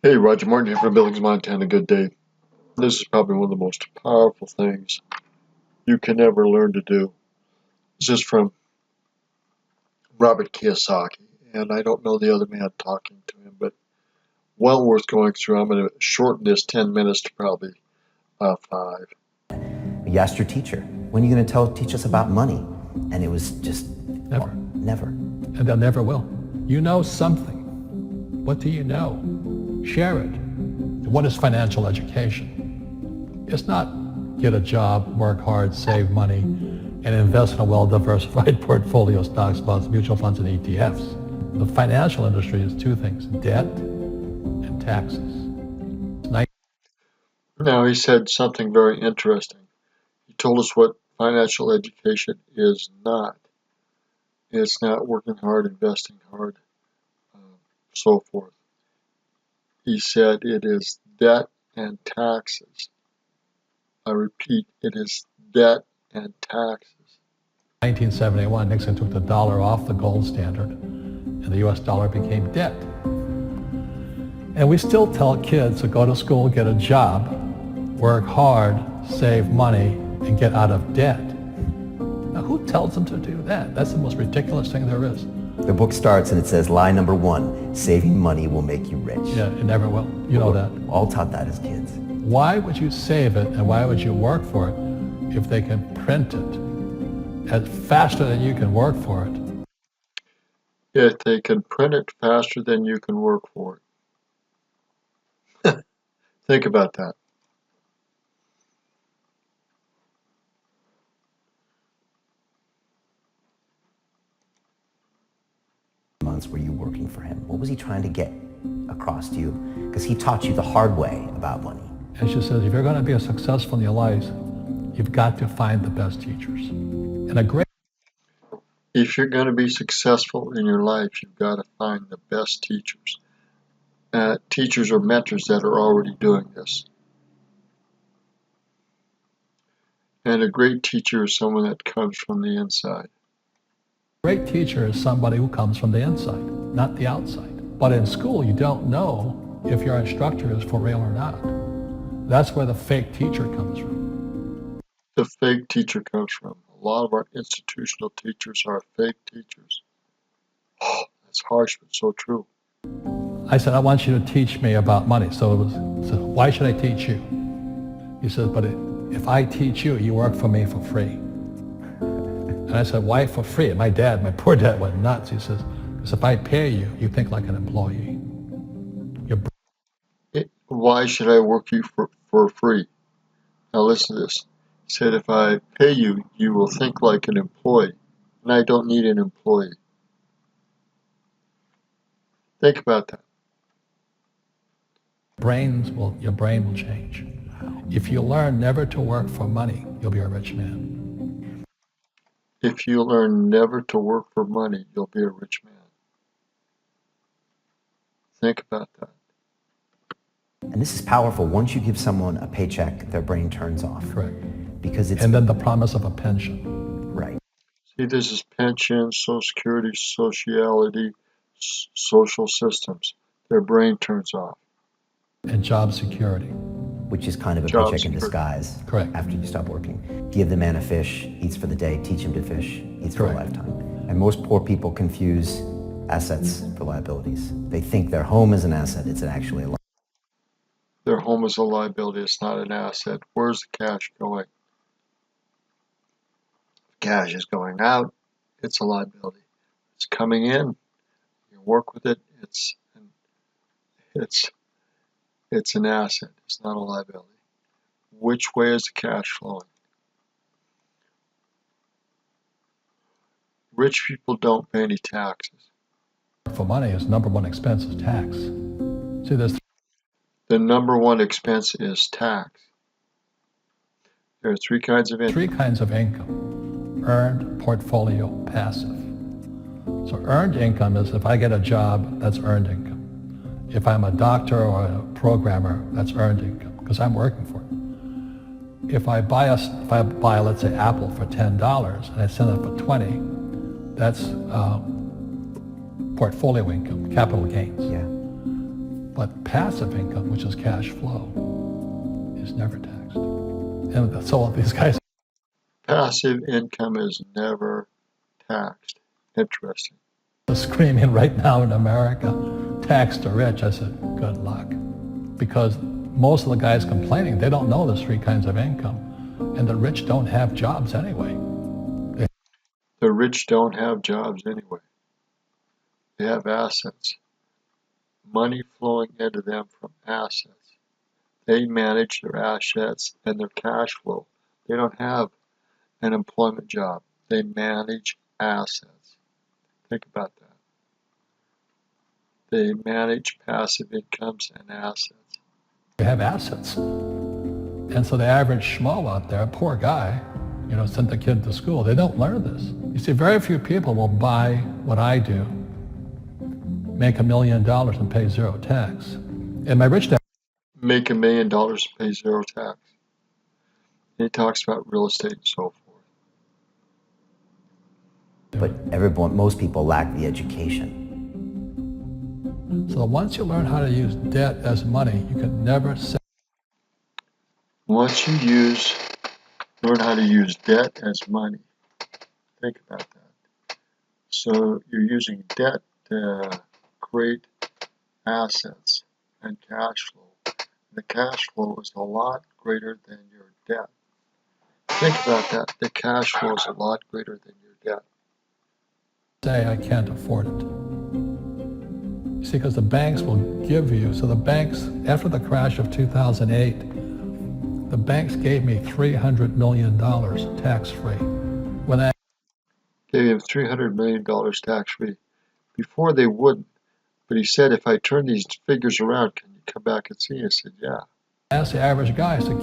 Hey, Roger Martin here from Billings, Montana. Good day. This is probably one of the most powerful things you can ever learn to do. This is from Robert Kiyosaki, and I don't know the other man talking to him, but well worth going through. I'm going to shorten this 10 minutes to probably 5. You asked your teacher, when are you going to teach us about money? And it was just Never. Never. And they'll never will. You know something. What do you know? Share it. What is financial education? It's not get a job, work hard, save money, and invest in a well-diversified portfolio of stocks, bonds, mutual funds, and ETFs. The financial industry is two things, debt and taxes. Now, he said something very interesting. He told us what financial education is not. It's not working hard, investing hard, so forth. He said it is debt and taxes. I repeat, it is debt and taxes. 1971, Nixon took the dollar off the gold standard, and the US dollar became debt. And we still tell kids to go to school, get a job, work hard, save money, and get out of debt. Now, who tells them to do that? That's the most ridiculous thing there is. The book starts and it says, lie number 1, saving money will make you rich. Yeah, it never will. You know that. All taught that as kids. Why would you save it and why would you work for it if they can print it faster than you can work for it? If they can print it faster than you can work for it. Think about that. Months were you working for him? What was he trying to get across to you? Because he taught you the hard way about money. And she says, if you're going to be successful in your life, you've got to find the best teachers. And a great If you're going to be successful in your life, you've got to find the best teachers. Teachers or mentors that are already doing this. And a great teacher is someone that comes from the inside. great teacher is somebody who comes from the inside, not the outside. But in school, you don't know if your instructor is for real or not. That's where the fake teacher comes from. The fake teacher comes from. A lot of our institutional teachers are fake teachers. Oh, that's harsh, but so true. I said, I want you to teach me about money. So why should I teach you? He said, but if I teach you, you work for me for free. And I said, why for free? And my poor dad went nuts. He says, because if I pay you, you think like an employee. Why should I work you for free? Now listen to this. He said, if I pay you, you will think like an employee. And I don't need an employee. Think about that. Your brain will change. If you learn never to work for money, you'll be a rich man. If you learn never to work for money, you'll be a rich man. Think about that. And this is powerful. Once you give someone a paycheck, their brain turns off. Correct. Because it's... And then the promise of a pension. Right. See, this is pension, Social Security, sociality, social systems. Their brain turns off. And job security. Which is kind of a paycheck in disguise. Correct. After you stop working. Give the man a fish, eats for the day, teach him to fish, eats for a lifetime. And most poor people confuse assets for liabilities. They think their home is an asset, it's actually a liability. Their home is a liability, it's not an asset. Where's the cash going? Cash is going out, it's a liability. It's coming in, you work with it, it's an asset, it's not a liability. Which way is the cash flowing? Rich people don't pay any taxes. For money, his number one expense is tax. See, there's the number one expense is tax. There are three kinds of income. Three kinds of income: earned, portfolio, passive. So earned income is if I get a job, that's earned income. If I'm a doctor or a programmer, that's earned income because I'm working for it. If I buy, let's say, Apple for $10 and I sell it for $20, that's portfolio income, capital gains. Yeah. But passive income, which is cash flow, is never taxed. And so these guys Passive income is never taxed. Interesting. are screaming right now in America, tax the rich. I said, good luck. Because most of the guys complaining, they don't know there's three kinds of income. And the rich don't have jobs anyway. The rich don't have jobs anyway. They have assets. Money flowing into them from assets. They manage their assets and their cash flow. They don't have an employment job. They manage assets. Think about that. They manage passive incomes and assets. They have assets. And so the average schmo out there, poor guy, sent the kid to school. They don't learn this. You see, very few people will buy what I do, make $1 million and pay zero tax. And my rich dad Make $1 million and pay zero tax. And he talks about real estate and so forth. But most people lack the education. So once you learn how to use debt as money, you can never say. Once you learn how to use debt as money, think about that. So you're using debt to create assets and cash flow. The cash flow is a lot greater than your debt. Think about that. The cash flow is a lot greater than your debt. Say I can't afford it. You see, because the banks will give you, so the banks, after the crash of 2008, the banks gave me $300 million tax-free. When I Gave him $300 million tax-free. Before they wouldn't. But he said, if I turn these figures around, can you come back and see? I said, yeah. asked the average guy, I said,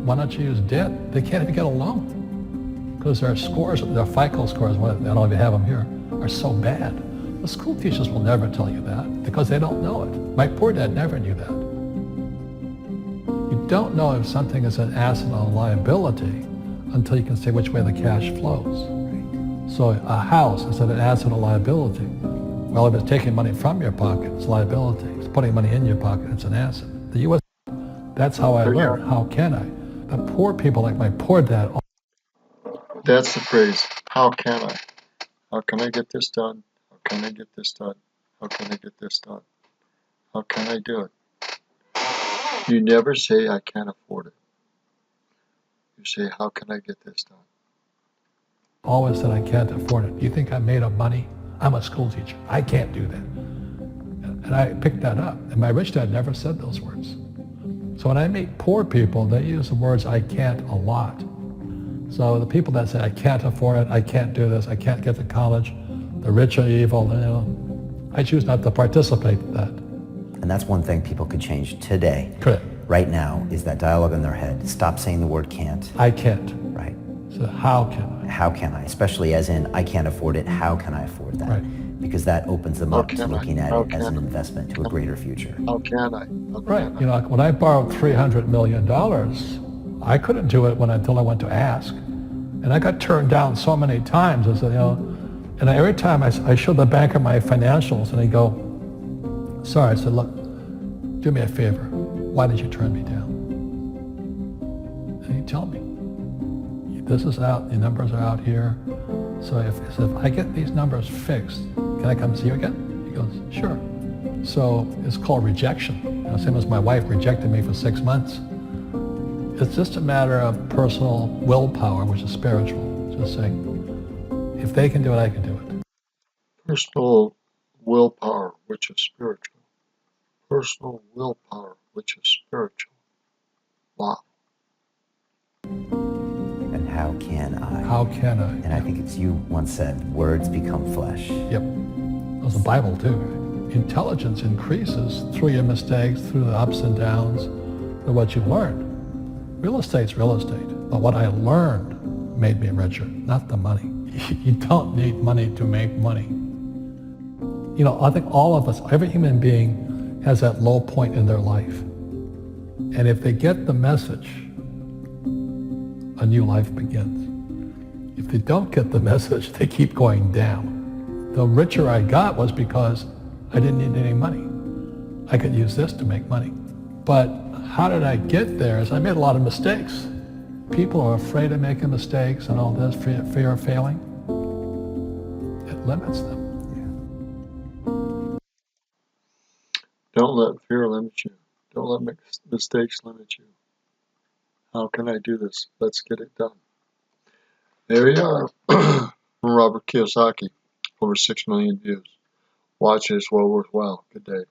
why don't you use debt? They can't even get a loan because their scores, their FICO scores, I don't know if you have them here, are so bad. The school teachers will never tell you that because they don't know it. My poor dad never knew that. You don't know if something is an asset or a liability until you can say which way the cash flows. So a house is an asset or liability. Well, if it's taking money from your pocket, it's liability. If it's putting money in your pocket, it's an asset. The U.S. That's how I learned. How can I? The poor people like my poor dad. That's the phrase. How can I? How can I get this done? How can I get this done? How can I get this done? How can I do it? You never say, I can't afford it. You say, how can I get this done? Always said I can't afford it. You think I'm made of money? I'm a school teacher. I can't do that. And I picked that up. And my rich dad never said those words. So when I meet poor people, they use the words I can't a lot. So the people that say I can't afford it, I can't do this, I can't get to college, the rich are evil, I choose not to participate in that. And that's one thing people could change today. Correct. Right now is that dialogue in their head. Stop saying the word can't. I can't. Right. So how can I? How can I? Especially as in, I can't afford it. How can I afford that? Right. Because that opens them up to looking at it as an investment to a greater future. How can I? Right. When I borrowed $300 million, I couldn't do it until I went to ask. And I got turned down so many times. I said, and every time I showed the banker my financials and he'd go, sorry. I said, look, do me a favor. Why did you turn me down? And he'd tell me, this is out, the numbers are out here. So if I get these numbers fixed, can I come see you again? He goes, sure. So it's called rejection. Same as my wife rejected me for 6 months. It's just a matter of personal willpower, which is spiritual. Just saying, if they can do it, I can do it. Personal willpower, which is spiritual. Personal willpower, which is spiritual. Wow. And how can I? How can I? And I think it's you once said, words become flesh. Yep. That's the Bible too. Intelligence increases through your mistakes, through the ups and downs, through what you learned. Real estate's real estate. But what I learned made me richer, not the money. You don't need money to make money. I think all of us, every human being has that low point in their life. And if they get the message, a new life begins. If they don't get the message, they keep going down. The richer I got was because I didn't need any money. I could use this to make money. But how did I get there is I made a lot of mistakes. People are afraid of making mistakes and all this, fear of failing. It limits them. Don't let fear limit you. Don't let mistakes limit you. How can I do this? Let's get it done. There we are. From Robert Kiyosaki. Over 6 million views. Watch it, it's well worthwhile. Good day.